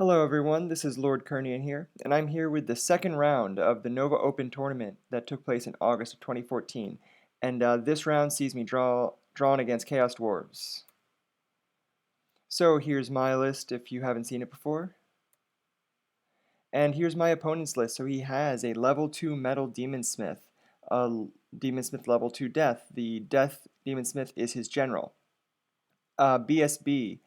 Hello everyone, this is Lord Kernian here, and I'm here with the second round of the Nova Open tournament that took place in August of 2014. And this round sees me drawn against Chaos Dwarves. So here's my list if you haven't seen it before. And here's my opponent's list. So he has a level 2 Metal Demon Smith, a Demon Smith level 2 Death. The Death Demon Smith is his general. BSB,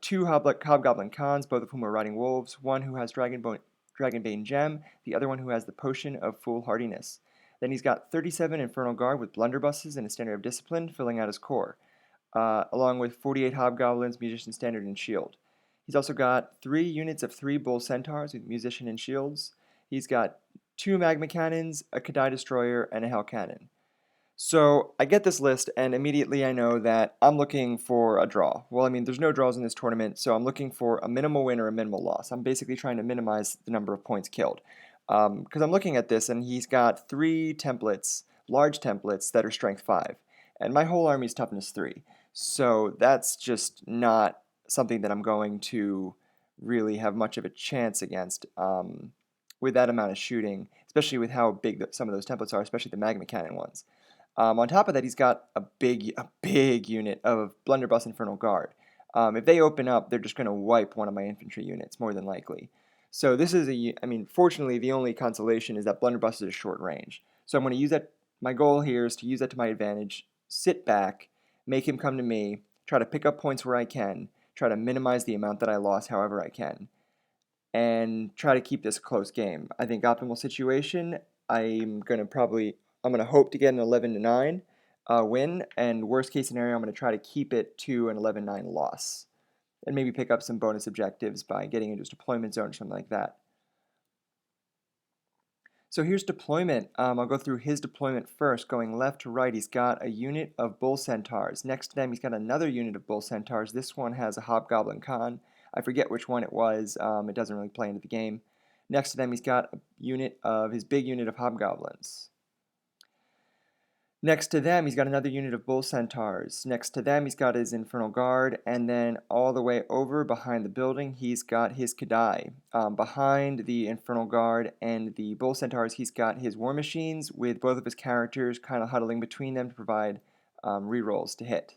two Hobgoblin Khans, both of whom are riding wolves, one who has Dragonbane Gem, the other one who has the Potion of Foolhardiness. Then he's got 37 Infernal Guard with Blunderbusses and a Standard of Discipline, filling out his core, along with 48 Hobgoblins, Musician Standard, and Shield. He's also got 3 units of 3 Bull Centaurs with Musician and Shields. He's got 2 Magma Cannons, a Kadai Destroyer, and a Hell Cannon. So I get this list, and immediately I know that I'm looking for a draw. Well, I mean, there's no draws in this tournament, so I'm looking for a minimal win or a minimal loss. I'm basically trying to minimize the number of points killed. Because I'm looking at this, and he's got 3 templates, large templates, that are strength 5. And my whole army's toughness 3. So that's just not something that I'm going to really have much of a chance against with that amount of shooting, especially with how big some of those templates are, especially the Magma Cannon ones. On top of that, he's got a big unit of Blunderbuss Infernal Guard. If they open up, they're just going to wipe one of my infantry units, more than likely. So this is fortunately, the only consolation is that Blunderbuss is a short range. So I'm going to use that. My goal here is to use that to my advantage, sit back, make him come to me, try to pick up points where I can, try to minimize the amount that I lost however I can, and try to keep this a close game. I think optimal situation, I'm going to hope to get an 11-9 win, and worst case scenario, I'm going to try to keep it to an 11-9 loss, and maybe pick up some bonus objectives by getting into his deployment zone or something like that. So here's deployment. I'll go through his deployment first, going left to right. He's got a unit of Bull Centaurs. Next to them, he's got another unit of Bull Centaurs. This one has a Hobgoblin Khan. I forget which one it was. It doesn't really play into the game. Next to them, he's got a unit of his big unit of Hobgoblins. Next to them, he's got another unit of Bull Centaurs. Next to them, he's got his Infernal Guard. And then all the way over behind the building, he's got his Kadai. Behind the Infernal Guard and the Bull Centaurs, he's got his War Machines with both of his characters kind of huddling between them to provide rerolls to hit.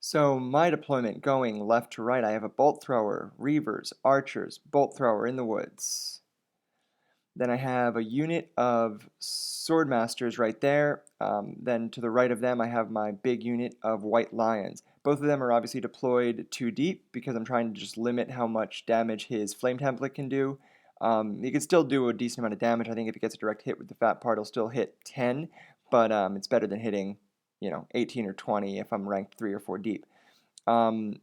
So my deployment going left to right, I have a Bolt Thrower, Reavers, Archers, Bolt Thrower in the woods. Then I have a unit of Swordmasters right there. Then to the right of them, I have my big unit of White Lions. Both of them are obviously deployed too deep because I'm trying to just limit how much damage his Flame Template can do. He can still do a decent amount of damage. I think if he gets a direct hit with the Fat Part, he'll still hit 10, but it's better than hitting, 18 or 20 if I'm ranked 3 or 4 deep. You'll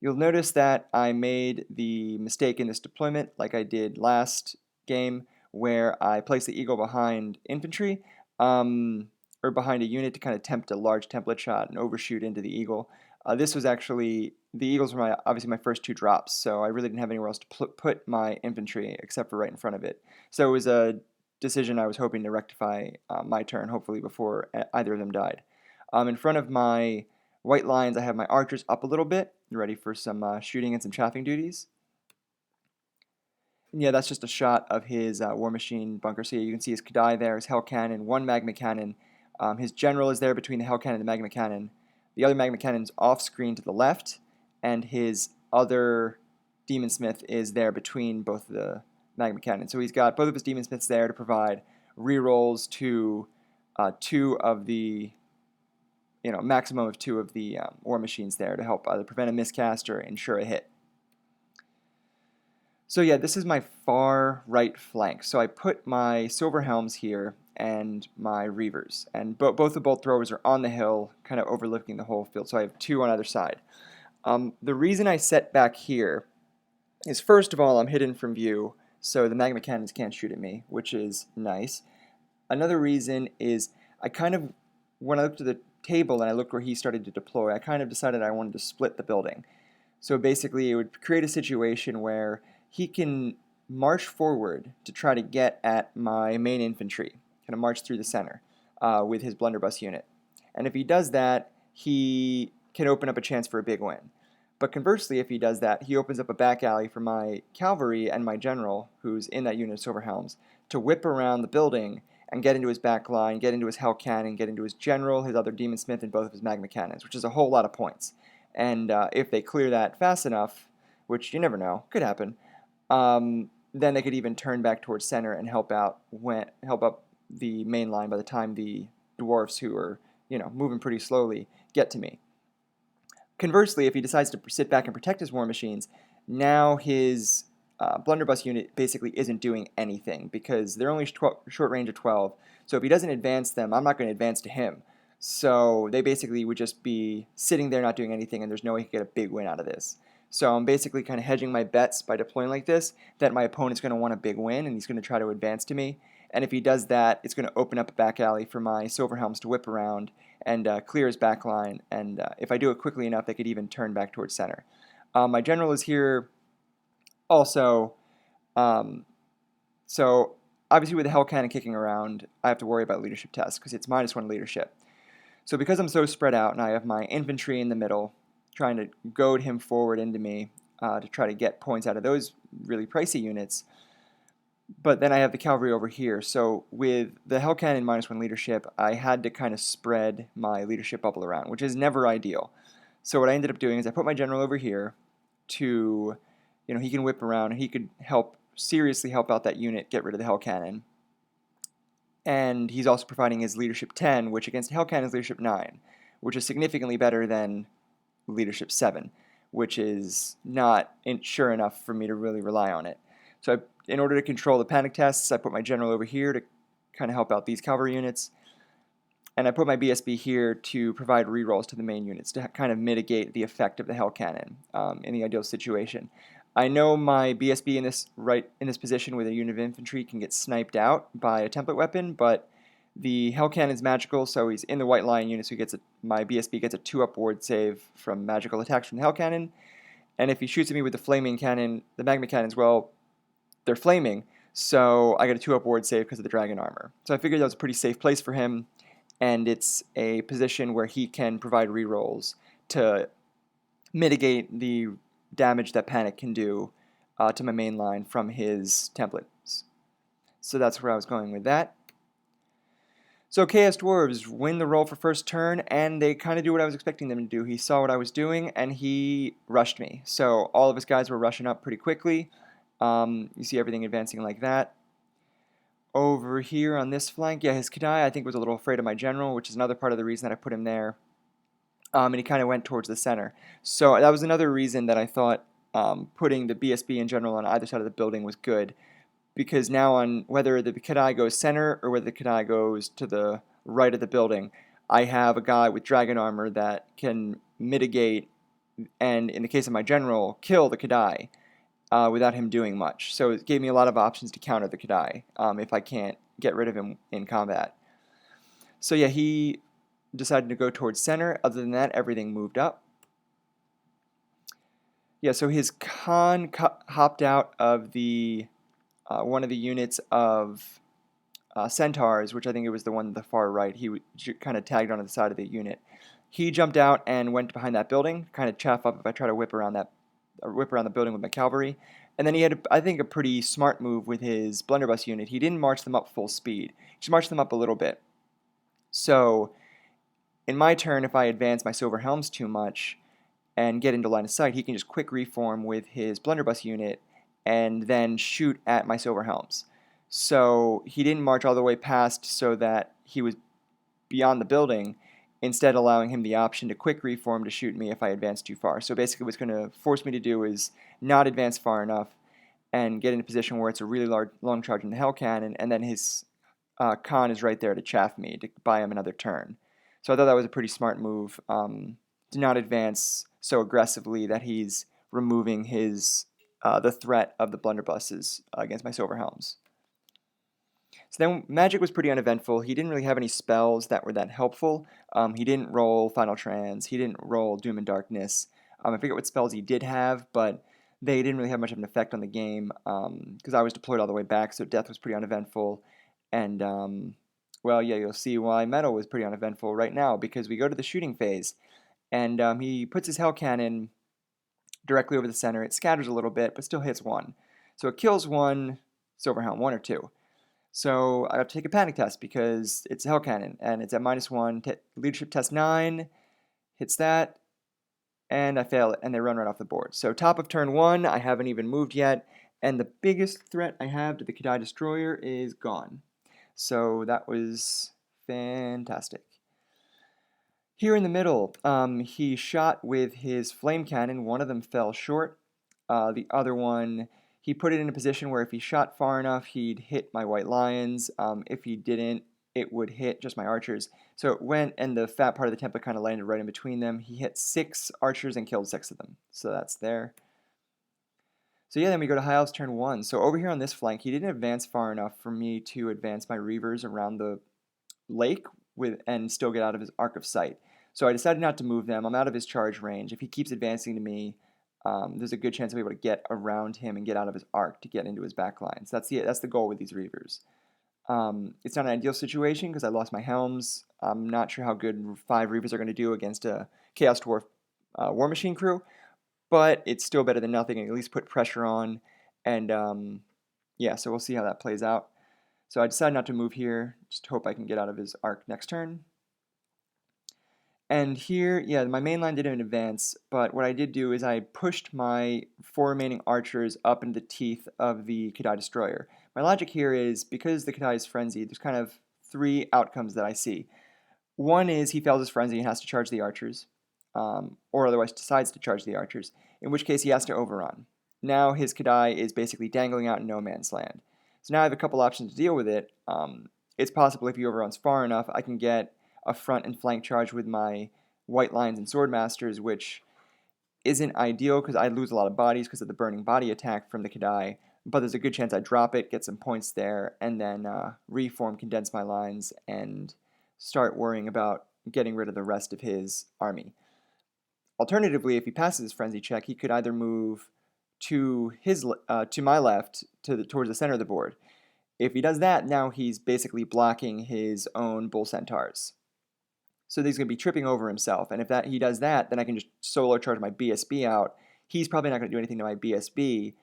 notice that I made the mistake in this deployment, like I did last game, where I placed the eagle behind infantry, or behind a unit to kind of tempt a large template shot and overshoot into the eagle. This was actually, the eagles were obviously my first 2 drops, so I really didn't have anywhere else to put my infantry except for right in front of it. So it was a decision I was hoping to rectify my turn, hopefully before either of them died. In front of my White Lions, I have my archers up a little bit, ready for some shooting and some chaffing duties. And yeah, that's just a shot of his War Machine bunker. So you can see his Kadai there, his Hell Cannon, 1 Magma Cannon. His general is there between the Hell Cannon and the Magma Cannon. The other Magma Cannon's off screen to the left, and his other Demon Smith is there between both the Magma Cannon. So he's got both of his Demon Smiths there to provide rerolls to 2 of the, maximum of 2 of the War Machines there to help either prevent a miscast or ensure a hit. So yeah, this is my far right flank. So I put my Silver Helms here and my Reavers. And both the Bolt Throwers are on the hill, kind of overlooking the whole field. So I have 2 on either side. The reason I set back here is, first of all, I'm hidden from view, so the Magma Cannons can't shoot at me, which is nice. Another reason is when I looked at the table and I looked where he started to deploy, I kind of decided I wanted to split the building. So basically, it would create a situation where he can march forward to try to get at my main infantry, kind of march through the center with his blunderbuss unit. And if he does that, he can open up a chance for a big win. But conversely, if he does that, he opens up a back alley for my cavalry and my general, who's in that unit of Silver Helms, to whip around the building and get into his back line, get into his Hell Cannon, get into his general, his other Demon Smith, and both of his Magma Cannons, which is a whole lot of points. And if they clear that fast enough, which you never know, could happen, then they could even turn back towards center and help up the main line by the time the dwarfs, who are moving pretty slowly, get to me. Conversely, if he decides to sit back and protect his war machines, now his blunderbuss unit basically isn't doing anything because they're only short range of 12. So if he doesn't advance them, I'm not going to advance to him. So they basically would just be sitting there not doing anything, and there's no way he could get a big win out of this. So I'm basically kind of hedging my bets by deploying like this, that my opponent's going to want a big win, and he's going to try to advance to me. And if he does that, it's going to open up a back alley for my Silver Helms to whip around and clear his back line. And if I do it quickly enough, they could even turn back towards center. My general is here also. So obviously with the Hell Cannon kicking around, I have to worry about leadership tests because it's -1 leadership. So because I'm so spread out and I have my infantry in the middle, trying to goad him forward into me to try to get points out of those really pricey units, but then I have the cavalry over here. So with the Hell Cannon -1 leadership, I had to kind of spread my leadership bubble around, which is never ideal. So what I ended up doing is I put my general over here to, he can whip around and he could seriously help out that unit, get rid of the Hell Cannon. And he's also providing his leadership 10, which against Hell Cannon is leadership 9, which is significantly better than leadership 7, which is not sure enough for me to really rely on it. So in order to control the panic tests, I put my general over here to kind of help out these cavalry units. And I put my BSB here to provide rerolls to the main units to kind of mitigate the effect of the Hell Cannon in the ideal situation. I know my BSB in this position with a unit of infantry can get sniped out by a template weapon, but the Hell Cannon's magical, so he's in the white line unit, so my BSB gets a 2-up ward save from magical attacks from the Hell Cannon. And if he shoots at me with the flaming cannon, the magma cannons, well, they're flaming, so I get a 2-up ward save because of the dragon armor. So I figured that was a pretty safe place for him, and it's a position where he can provide rerolls to mitigate the damage that panic can do to my main line from his templates. So that's where I was going with that. So Chaos Dwarves win the roll for first turn, and they kind of do what I was expecting them to do. He saw what I was doing, and he rushed me. So all of his guys were rushing up pretty quickly. You see everything advancing like that. Over here on this flank, yeah, his Kadai, I think, was a little afraid of my general, which is another part of the reason that I put him there. And he kind of went towards the center. So that was another reason that I thought putting the BSB in general on either side of the building was good. Because now on whether the Kadai goes center or whether the Kadai goes to the right of the building, I have a guy with dragon armor that can mitigate, and in the case of my general, kill the Kadai without him doing much. So it gave me a lot of options to counter the Kadai if I can't get rid of him in combat. So yeah, he decided to go towards center. Other than that, everything moved up. Yeah, so his Khan hopped out of the one of the units of centaurs, which I think it was the one on the far right. He kind of tagged onto the side of the unit. He jumped out and went behind that building, kind of chaff up if I try to whip around the building with my cavalry. And then he had, I think, a pretty smart move with his blunderbuss unit. He didn't march them up full speed. He just marched them up a little bit. So in my turn, if I advance my Silver Helms too much and get into line of sight, he can just quick reform with his blunderbuss unit and then shoot at my Silver Helms. So he didn't march all the way past so that he was beyond the building, instead allowing him the option to quick reform to shoot me if I advanced too far. So basically what's going to force me to do is not advance far enough and get in a position where it's a really long charge in the Hell Cannon, and then his Khan is right there to chaff me, to buy him another turn. So I thought that was a pretty smart move, to not advance so aggressively that he's removing the threat of the blunderbusses against my Silver Helms. So then magic was pretty uneventful. He didn't really have any spells that were that helpful. He didn't roll Final Trans. He didn't roll Doom and Darkness. I forget what spells he did have, but they didn't really have much of an effect on the game because I was deployed all the way back, so death was pretty uneventful. And, well, yeah, you'll see why metal was pretty uneventful right now, because we go to the shooting phase. And he puts his Hell Cannon directly over the center. It scatters a little bit, but still hits one. So it kills one Silverhound, one or two. So I have to take a panic test because it's a Hell Cannon, and it's at -1. Leadership test 9, hits that, and I fail it, and they run right off the board. So top of turn 1, I haven't even moved yet, and the biggest threat I have to the Kadai Destroyer is gone. So that was fantastic. Here in the middle, he shot with his flame cannon. One of them fell short. The other one, he put it in a position where if he shot far enough, he'd hit my white lions. If he didn't, it would hit just my archers. So it went, and the fat part of the template kind of landed right in between them. He hit 6 archers and killed 6 of them. So that's there. So yeah, then we go to High Elves turn 1. So over here on this flank, he didn't advance far enough for me to advance my Reavers around the lake and still get out of his arc of sight. So I decided not to move them. I'm out of his charge range. If he keeps advancing to me, there's a good chance I'll be able to get around him and get out of his arc to get into his back lines. That's the goal with these Reavers. It's not an ideal situation because I lost my Helms. I'm not sure how good 5 Reavers are going to do against a Chaos Dwarf War Machine crew, but it's still better than nothing and at least put pressure on. And yeah, so we'll see how that plays out. So I decided not to move here, just hope I can get out of his arc next turn. And here, yeah, my main line didn't advance, but what I did do is I pushed my 4 remaining archers up into the teeth of the Kadai Destroyer. My logic here is, because the Kadai is frenzied, there's kind of 3 outcomes that I see. One is he fails his frenzy and has to charge the archers, or otherwise decides to charge the archers, in which case he has to overrun. Now his Kadai is basically dangling out in no man's land. So now I have a couple options to deal with it. It's possible if he overruns far enough, I can get a front and flank charge with my White Lions and Swordmasters, which isn't ideal because I lose a lot of bodies because of the burning body attack from the Kadai, but there's a good chance I drop it, get some points there, and then reform, condense my lines, and start worrying about getting rid of the rest of his army. Alternatively, if he passes his frenzy check, he could either move to my left towards the center of the board. If he does that, now he's basically blocking his own Bull Centaurs. So he's going to be tripping over himself, and if he does that, then I can just solo charge my BSB out. He's probably not going to do anything to my BSB.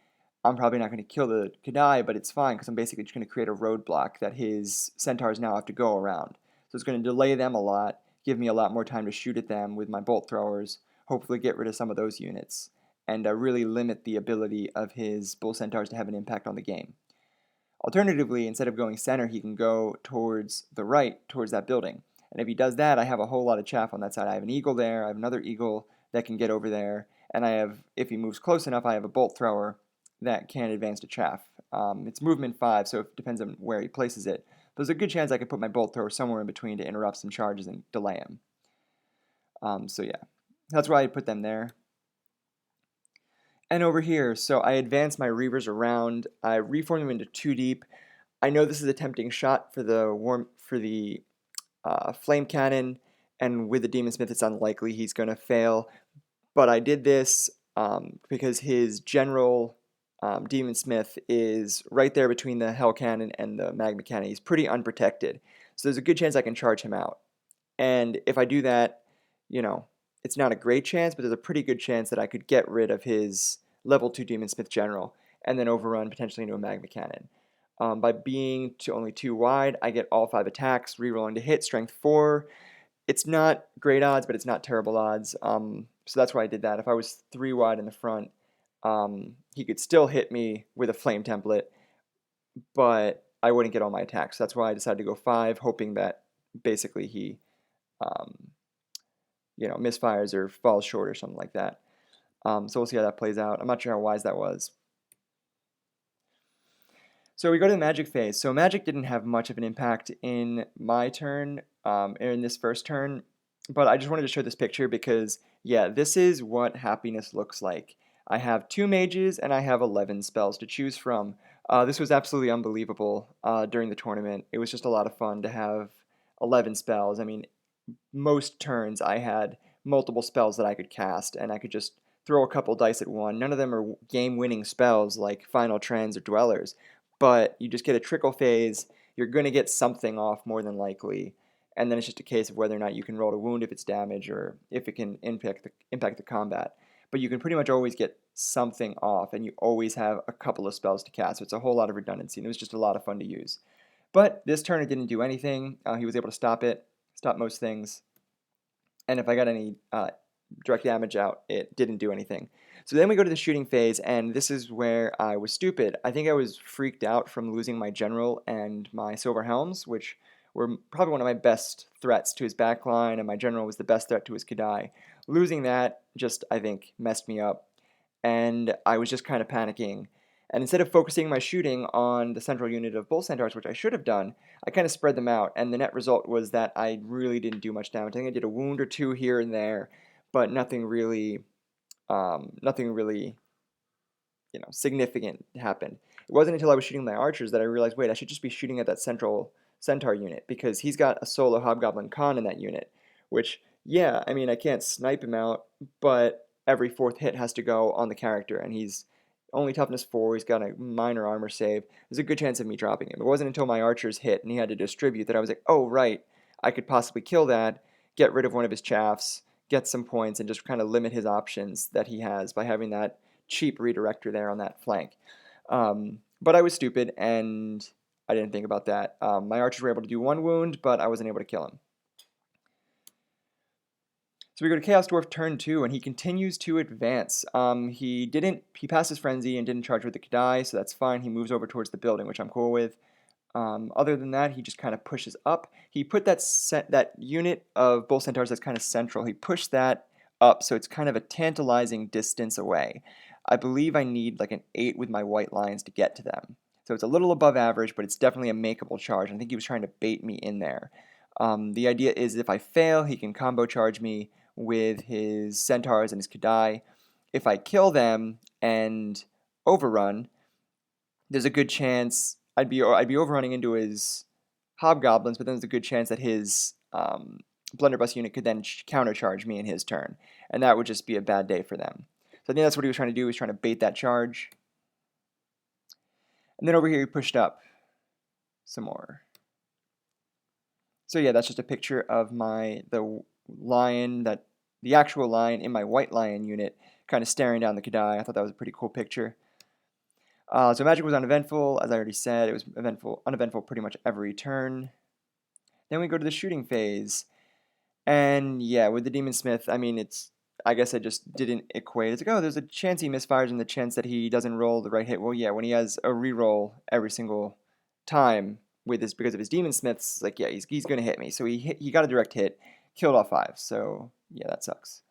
I'm probably not going to kill the Kadai, but it's fine because I'm basically just going to create a roadblock that his Centaurs now have to go around. So it's going to delay them a lot, give me a lot more time to shoot at them with my bolt throwers, hopefully get rid of some of those units, and really limit the ability of his Bull Centaurs to have an impact on the game. Alternatively, instead of going center, he can go towards the right, towards that building. And if he does that, I have a whole lot of chaff on that side. I have an eagle there, I have another eagle that can get over there, and I have, if he moves close enough, I have a bolt thrower that can advance to chaff. It's movement 5, so it depends on where he places it. But there's a good chance I could put my bolt thrower somewhere in between to interrupt some charges and delay him. So yeah, that's why I put them there. And over here, so I advance my Reavers around. I reform them into 2 deep. I know this is a tempting shot for the flame cannon, and with the Demon Smith it's unlikely he's going to fail, but I did this because his general Demon Smith is right there between the Hell Cannon and the Magma Cannon. He's pretty unprotected, so there's a good chance I can charge him out. And if I do that, it's not a great chance, but there's a pretty good chance that I could get rid of his level 2 Demon Smith general and then overrun potentially into a Magma Cannon. By being only 2 wide, I get all 5 attacks, rerolling to hit, strength 4. It's not great odds, but it's not terrible odds. So that's why I did that. If I was 3 wide in the front, he could still hit me with a flame template, but I wouldn't get all my attacks. That's why I decided to go 5, hoping that basically he, misfires or falls short or something like that. So we'll see how that plays out. I'm not sure how wise that was. So we go to the magic phase. So magic didn't have much of an impact in my turn, in this first turn, but I just wanted to show this picture because, yeah, this is what happiness looks like. I have 2 mages and I have 11 spells to choose from. This was absolutely unbelievable during the tournament. It was just a lot of fun to have 11 spells. I mean, most turns I had multiple spells that I could cast, and I could just throw a couple dice at one. None of them are game-winning spells like Final Trends or Dwellers, but you just get a trickle phase. You're going to get something off more than likely, and then it's just a case of whether or not you can roll to wound if it's damage or if it can impact the combat. but you can pretty much always get something off, and you always have a couple of spells to cast, so it's a whole lot of redundancy, and it was just a lot of fun to use. But this turn it didn't do anything. He was able to stop most things, and if I got any direct damage out, it didn't do anything. So then we go to the shooting phase, and this is where I was stupid. I think I was freaked out from losing my general and my silver helms, which were probably one of my best threats to his backline, and my general was the best threat to his Kadai. Losing that just, I think, messed me up, and I was just kind of panicking. And instead of focusing my shooting on the central unit of Bull Centaurs, which I should have done, I kind of spread them out, and the net result was that I really didn't do much damage. I think I did a wound or two here and there, but nothing really, significant happened. It wasn't until I was shooting my archers that I realized, wait, I should just be shooting at that central centaur unit because he's got a solo hobgoblin Khan in that unit, which, yeah, I mean, I can't snipe him out, but every fourth hit has to go on the character, and he's only toughness 4, he's got a minor armor save. There's a good chance of me dropping him. It wasn't until my archers hit and he had to distribute that I was like, oh, right, I could possibly kill that, get rid of one of his chaffs, get some points, and just kind of limit his options that he has by having that cheap redirector there on that flank. But I was stupid, and I didn't think about that. My archers were able to do 1 wound, but I wasn't able to kill him. So we go to Chaos Dwarf turn 2, and he continues to advance. He passed his frenzy and didn't charge with the Kadai, so that's fine. He moves over towards the building, which I'm cool with. Other than that, he just kind of pushes up. He put that unit of Bull Centaurs that's kind of central. He pushed that up, so it's kind of a tantalizing distance away. I believe I need like an 8 with my white lions to get to them. So it's a little above average, but it's definitely a makeable charge. I think he was trying to bait me in there. The idea is if I fail, he can combo charge me with his centaurs and his Kadai. If I kill them and overrun, there's a good chance I'd be overrunning into his hobgoblins, but then there's a good chance that his blunderbuss unit could then countercharge me in his turn, and that would just be a bad day for them. So I think that's what he was trying to do. He was trying to bait that charge. And then over here he pushed up some more. So yeah, that's just a picture of the actual lion in my white lion unit, kind of staring down the Kadai. I thought that was a pretty cool picture. So magic was uneventful, as I already said. It was uneventful pretty much every turn. Then we go to the shooting phase, and yeah, with the Demon Smith, I mean, I guess I just didn't equate. It's like, oh, there's a chance he misfires and the chance that he doesn't roll the right hit. Well, yeah, when he has a reroll every single time because of his Demon Smiths, like, yeah, he's going to hit me. So he got a direct hit, killed all 5. So yeah, that sucks.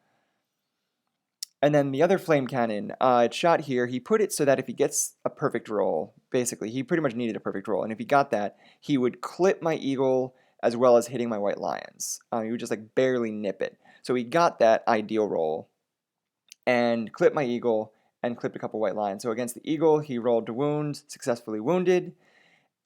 And then the other flame cannon, it shot here. He put it so that if he gets a perfect roll, basically, he pretty much needed a perfect roll. And if he got that, he would clip my eagle as well as hitting my white lions. He would just like barely nip it. So he got that ideal roll and clipped my eagle and clipped a couple white lions. So against the eagle, he rolled to wound, successfully wounded,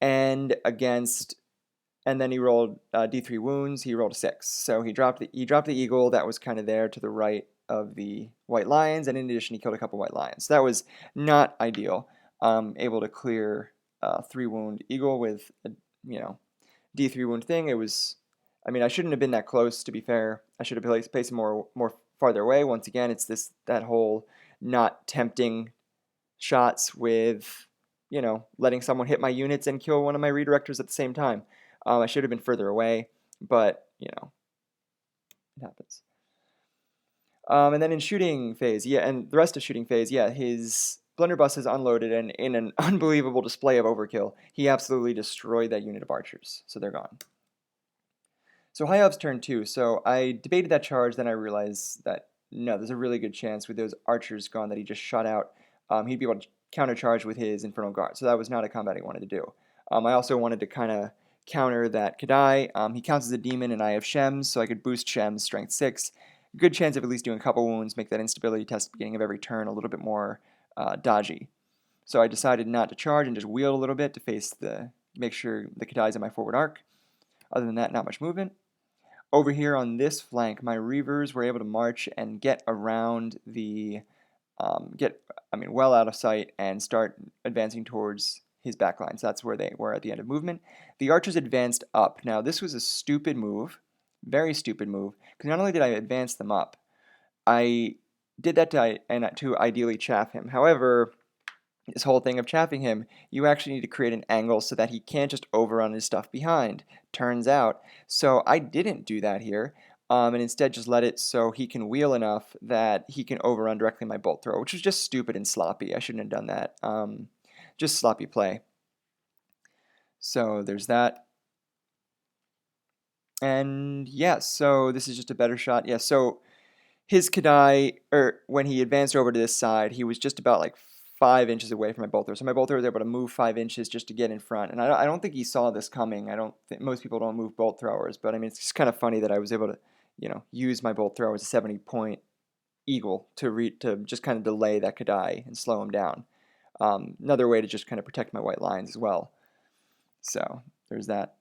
and then he rolled D3 wounds. He rolled a 6. So he dropped the eagle that was kind of there to the right of the white lions, and in addition, he killed a couple white lions. So that was not ideal. Able to clear 3 wound eagle with a D3 wound thing. It was, I mean, I shouldn't have been that close. To be fair, I should have placed him more farther away. Once again, it's that whole not tempting shots with letting someone hit my units and kill one of my redirectors at the same time. I should have been further away, but it happens. And then in shooting phase, yeah, and the rest of shooting phase, yeah, his blunderbuss is unloaded, and in an unbelievable display of overkill, he absolutely destroyed that unit of archers, so they're gone. So High Elves turn 2, so I debated that charge, then I realized that, no, there's a really good chance with those archers gone that he just shot out, he'd be able to countercharge with his Infernal Guard, so that was not a combat I wanted to do. I also wanted to kind of counter that Kadai. He counts as a demon, and I have Shems, so I could boost Shems strength 6. Good chance of at least doing a couple wounds, make that instability test at the beginning of every turn a little bit more dodgy. So I decided not to charge and just wheel a little bit to make sure the Kadai's in my forward arc. Other than that, not much movement. Over here on this flank, my Reavers were able to march and get around well out of sight and start advancing towards his backline. So that's where they were at the end of movement. The archers advanced up. Now, this was a stupid move. Very stupid move, because not only did I advance them up, I did that to ideally chaff him. However, this whole thing of chaffing him, you actually need to create an angle so that he can't just overrun his stuff behind, turns out. So I didn't do that here, and instead just let it so he can wheel enough that he can overrun directly my bolt thrower, which was just stupid and sloppy. I shouldn't have done that. Just sloppy play. So there's that. And yeah, so this is just a better shot. Yeah, so his Kadai, or when he advanced over to this side, he was just about like 5 inches away from my bolt thrower. So my bolt thrower was able to move 5 inches just to get in front. And I don't think he saw this coming. I don't think most people don't move bolt throwers, but I mean, it's just kind of funny that I was able to, use my bolt thrower as a 70-point eagle to just kind of delay that Kadai and slow him down. Another way to just kind of protect my white lines as well. So there's that.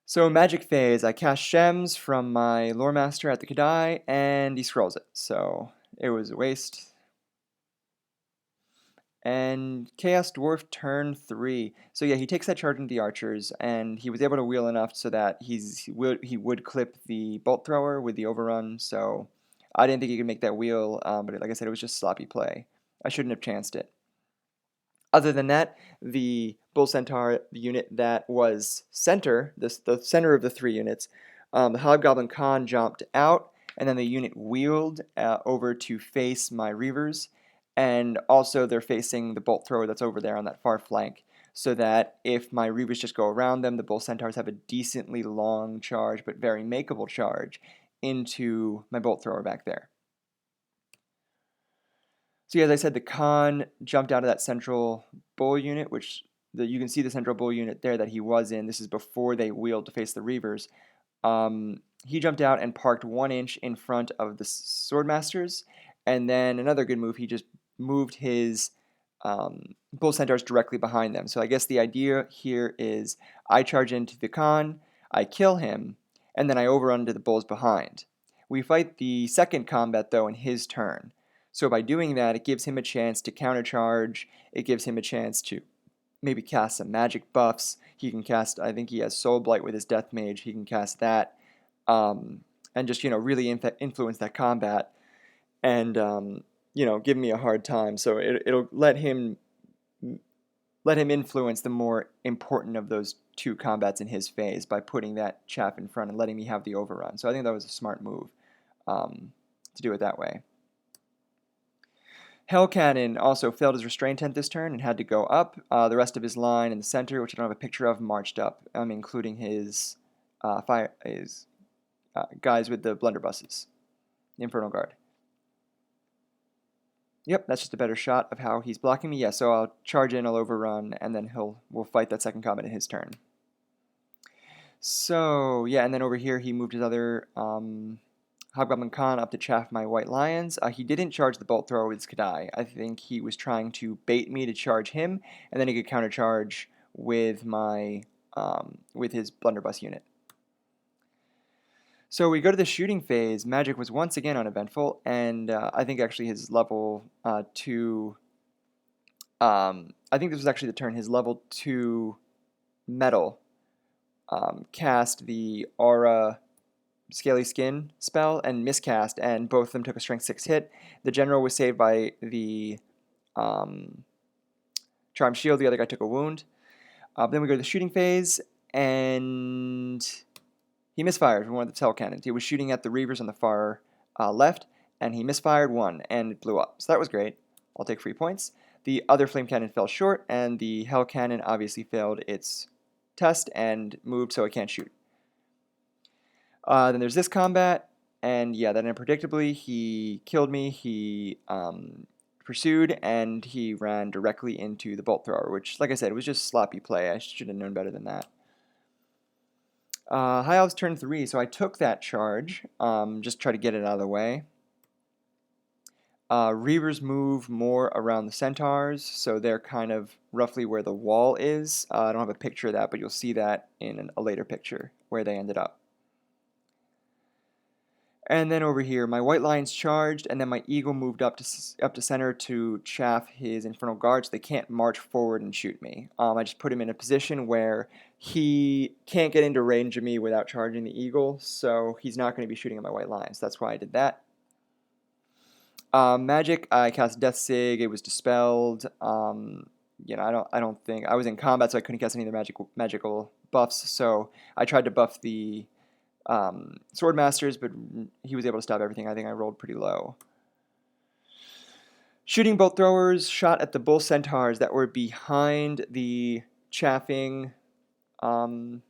So magic phase, I cast Shems from my Lore Master at the Kadai, and he scrolls it. So it was a waste. And Chaos Dwarf turn 3. So yeah, he takes that charge into the archers, and he was able to wheel enough so that he would clip the bolt thrower with the overrun. So I didn't think he could make that wheel, but like I said, it was just sloppy play. I shouldn't have chanced it. Other than that, the Bull Centaur unit that was the center of the 3 units, the Hobgoblin Khan jumped out, and then the unit wheeled over to face my Reavers, and also they're facing the Bolt Thrower that's over there on that far flank, so that if my Reavers just go around them, the Bull Centaurs have a decently long charge, but very makeable charge, into my Bolt Thrower back there. So yeah, as I said, the Khan jumped out of that central bull unit, which you can see the central bull unit there that he was in. This is before they wheeled to face the Reavers. He jumped out and parked 1 inch in front of the Swordmasters, and then another good move, he just moved his Bull Centaurs directly behind them. So I guess the idea here is I charge into the Khan, I kill him, and then I overrun to the Bulls behind. We fight the second combat, though, in his turn. So by doing that, it gives him a chance to countercharge. It gives him a chance to maybe cast some magic buffs. He can cast, I think he has Soul Blight with his Death Mage. He can cast that and just, really influence that combat and, give me a hard time. So it'll let him influence the more important of those two combats in his phase by putting that chaff in front and letting me have the overrun. So I think that was a smart move to do it that way. Hell Cannon also failed his restrain tent this turn and had to go up. The rest of his line in the center, which I don't have a picture of, marched up, including his guys with the blunderbusses, the Infernal Guard. Yep, that's just a better shot of how he's blocking me. Yeah, so I'll charge in, I'll overrun, and then we'll fight that second combat in his turn. So yeah, and then over here he moved his other Hobgoblin Khan up to chaff my White Lions. He didn't charge the Bolt Thrower with his Kadai. I think he was trying to bait me to charge him, and then he could countercharge with my with his Blunderbuss unit. So we go to the shooting phase. Magic was once again uneventful, and I think actually his level 2. I think this was actually the turn. His level 2 metal cast the Aura Scaly Skin spell and miscast, and both of them took a Strength 6 hit. The general was saved by the Charm Shield. The other guy took a wound. Then we go to the shooting phase, and he misfired from one of the Hell Cannons. He was shooting at the Reavers on the far left, and he misfired one, and it blew up. So that was great. I'll take free points. The other Flame Cannon fell short, and the Hell Cannon obviously failed its test and moved, so it can't shoot. Then there's this combat, and yeah, then unpredictably, he killed me, he pursued, and he ran directly into the Bolt Thrower, which, like I said, was just sloppy play. I should have known better than that. High Elves turn 3, so I took that charge, just try to get it out of the way. Reavers move more around the Centaurs, so they're kind of roughly where the wall is. I don't have a picture of that, but you'll see that in a later picture, where they ended up. And then over here, my White Lions charged, and then my Eagle moved up to center to chaff his Infernal Guards. They can't march forward and shoot me. I just put him in a position where he can't get into range of me without charging the Eagle, so he's not going to be shooting at my White Lions. That's why I did that. Magic, I cast Death Sig. It was dispelled. I don't think I was in combat, so I couldn't cast any of the magical buffs. So I tried to buff the Sword Masters, but he was able to stop everything. I think I rolled pretty low. Shooting bolt throwers shot at the bull centaurs that were behind the chaffing, um,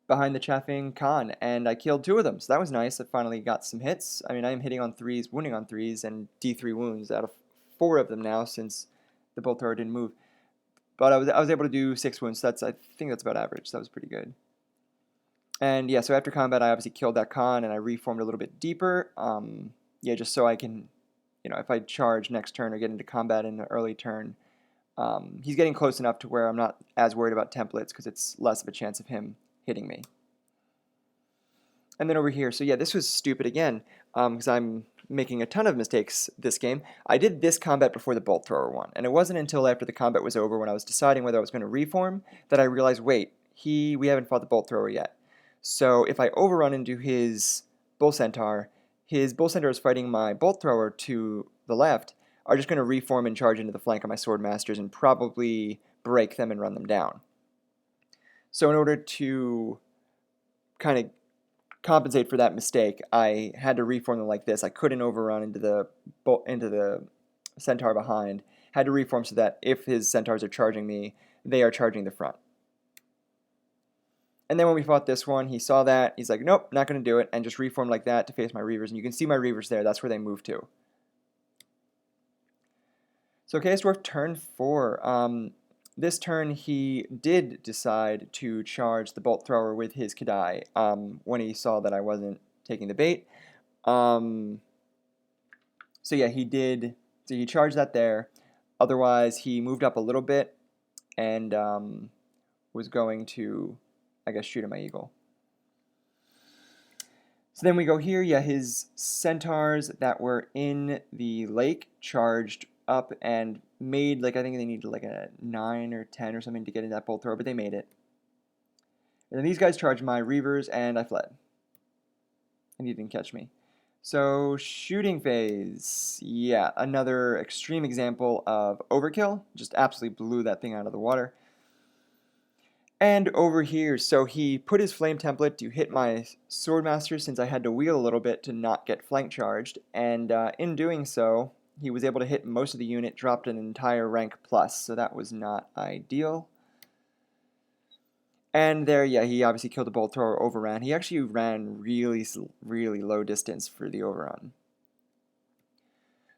con, and I killed 2 of them. So that was nice. I finally got some hits. I mean, I am hitting on 3s, wounding on 3s, and D3 wounds out of 4 of them now since the bolt thrower didn't move. But I was able to do 6 wounds. So I think that's about average. So that was pretty good. And yeah, so after combat, I obviously killed that con, and I reformed a little bit deeper. Yeah, just so I can, if I charge next turn or get into combat in the early turn, he's getting close enough to where I'm not as worried about templates because it's less of a chance of him hitting me. And then over here, so yeah, this was stupid again because I'm making a ton of mistakes this game. I did this combat before the bolt thrower one, and it wasn't until after the combat was over when I was deciding whether I was going to reform that I realized, wait, we haven't fought the bolt thrower yet. So if I overrun into his bull centaur is fighting my bolt thrower to the left, are just going to reform and charge into the flank of my sword masters and probably break them and run them down. So in order to kind of compensate for that mistake, I had to reform them like this. I couldn't overrun into the centaur behind. Had to reform so that if his centaurs are charging me, they are charging the front. And then when we fought this one, he saw that. He's like, nope, not going to do it, and just reformed like that to face my Reavers. And you can see my Reavers there. That's where they moved to. So Chaos Dwarf turn 4. This turn, he did decide to charge the Bolt Thrower with his Kadai when he saw that I wasn't taking the bait. So yeah, he did. So he charged that there. Otherwise, he moved up a little bit and was going to, I guess, shoot at my eagle. So then we go here. Yeah, his centaurs that were in the lake charged up and made, like, I think they needed like a 9 or 10 or something to get in that bolt thrower, but they made it. And then these guys charged my Reavers, and I fled. And he didn't catch me. So shooting phase. Yeah, another extreme example of overkill. Just absolutely blew that thing out of the water. And over here, so he put his flame template to hit my swordmaster since I had to wheel a little bit to not get flank charged, and in doing so, he was able to hit most of the unit, dropped an entire rank plus, so that was not ideal. And there, yeah, he obviously killed the bolt thrower, overran. He actually ran really, really low distance for the overrun.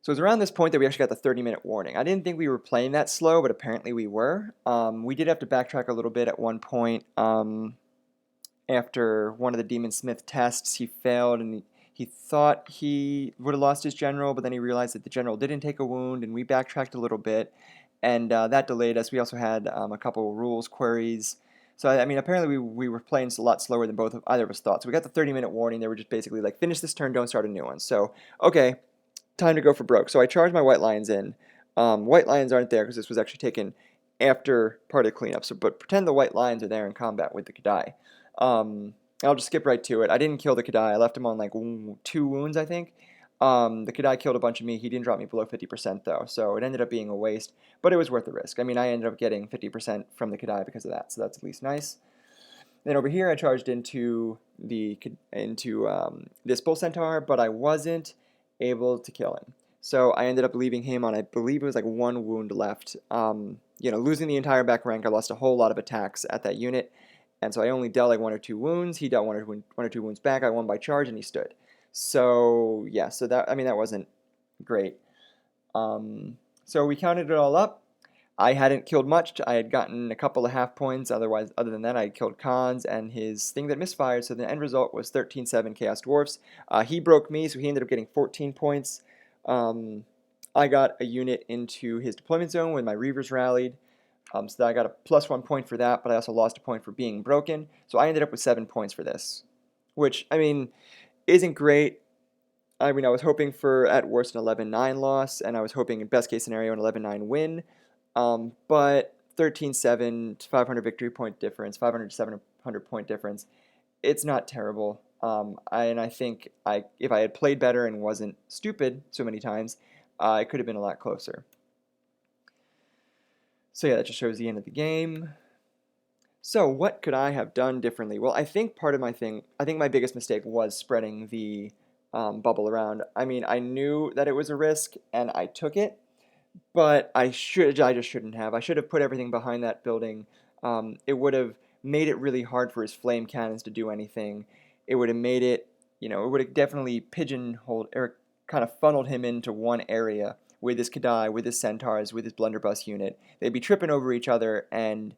So it was around this point that we actually got the 30-minute warning. I didn't think we were playing that slow, but apparently we were. We did have to backtrack a little bit at one point. After one of the Demon Smith tests, he failed, and he thought he would have lost his general, but then he realized that the general didn't take a wound, and we backtracked a little bit, and that delayed us. We also had a couple rules queries. So, I mean, apparently we were playing a lot slower than either of us thought. So we got the 30-minute warning. They were just basically like, finish this turn, don't start a new one. So, okay. Time to go for broke. So I charged my white lions in. White lions aren't there because this was actually taken after part of cleanup. So, but pretend the white lions are there in combat with the Kadai. I'll just skip right to it. I didn't kill the Kadai. I left him on like 2 wounds, I think. The Kadai killed a bunch of me. He didn't drop me below 50% though, so it ended up being a waste. But it was worth the risk. I mean, I ended up getting 50% from the Kadai because of that, so that's at least nice. Then over here, I charged into this bull centaur, but I wasn't able to kill him. So I ended up leaving him on, I believe it was like 1 wound left. Losing the entire back rank, I lost a whole lot of attacks at that unit, and so I only dealt like 1 or 2 wounds. He dealt 1 or 2 wounds back. I won by charge, and he stood. So yeah, so that wasn't great. So we counted it all up. I hadn't killed much. I had gotten a couple of half points. Other than that, I had killed Khans and his thing that misfired. So the end result was 13-7 Chaos Dwarfs. He broke me, so he ended up getting 14 points. I got a unit into his deployment zone when my Reavers rallied. So I got a +1 point for that, but I also lost a point for being broken. So I ended up with 7 points for this, which, I mean, isn't great. I mean, I was hoping for, at worst, an 11-9 loss, and I was hoping, in best case scenario, an 11-9 win. But 13-7, 500 victory point difference, 500 to 700 point difference, it's not terrible. And I think if I had played better and wasn't stupid so many times, it could have been a lot closer. So yeah, that just shows the end of the game. So what could I have done differently? Well, I think I think my biggest mistake was spreading the bubble around. I mean, I knew that it was a risk and I took it, but I just shouldn't have. I should have put everything behind that building. It would have made it really hard for his flame cannons to do anything. It would have made it, it would have definitely pigeonholed or kind of funneled him into one area with his Kadai, with his centaurs, with his blunderbuss unit. They'd be tripping over each other, and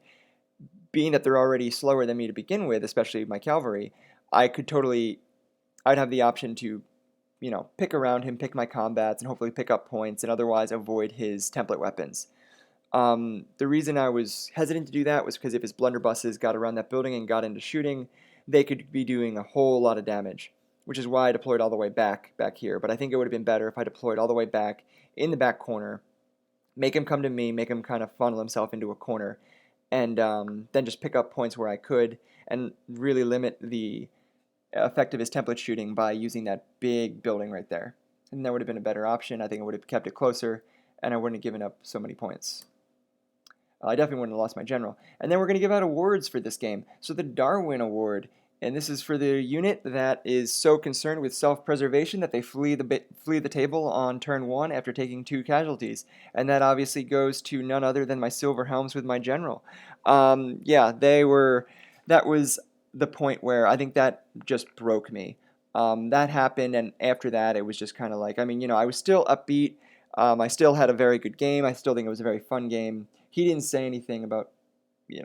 being that they're already slower than me to begin with, especially my cavalry, I could totally, I'd have the option to pick around him, pick my combats, and hopefully pick up points, and otherwise avoid his template weapons. The reason I was hesitant to do that was because if his blunderbusses got around that building and got into shooting, they could be doing a whole lot of damage, which is why I deployed all the way back here. But I think it would have been better if I deployed all the way back in the back corner, make him come to me, make him kind of funnel himself into a corner, and then just pick up points where I could, and really limit the effect of his template shooting by using that big building right there. And that would have been a better option. I think it would have kept it closer, and I wouldn't have given up so many points. I definitely wouldn't have lost my general. And then we're going to give out awards for this game. So the Darwin Award, and this is for the unit that is so concerned with self-preservation that they flee the table on turn 1 after taking 2 casualties. And that obviously goes to none other than my Silver Helms with my general. Yeah, that was the point where I think that just broke me. That happened, and after that, it was just kind of like, I mean, I was still upbeat. I still had a very good game. I still think it was a very fun game. He didn't say anything about,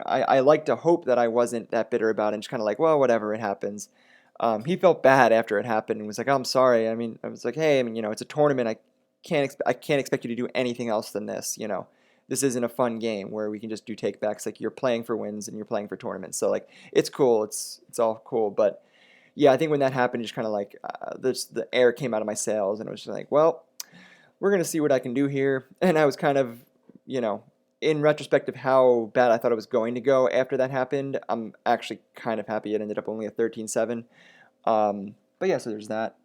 I like to hope that I wasn't that bitter about it, and just kind of like, well, whatever, it happens. He felt bad after it happened and was like, oh, I'm sorry. I mean, I was like, hey, I mean, it's a tournament. I can't expect you to do anything else than this. This isn't a fun game where we can just do takebacks. Like, you're playing for wins and you're playing for tournaments. So like, it's cool. It's all cool. But yeah, I think when that happened, just kind of like the air came out of my sails, and it was just like, well, we're gonna see what I can do here. And I was kind of, you know, in retrospect of how bad I thought it was going to go after that happened, I'm actually kind of happy it ended up only a 13-7. But yeah, so there's that.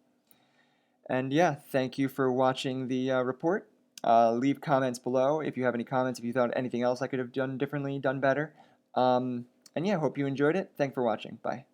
And yeah, thank you for watching the report. Leave comments below if you have any comments, if you thought anything else I could have done differently, done better. And yeah, hope you enjoyed it. Thanks for watching. Bye.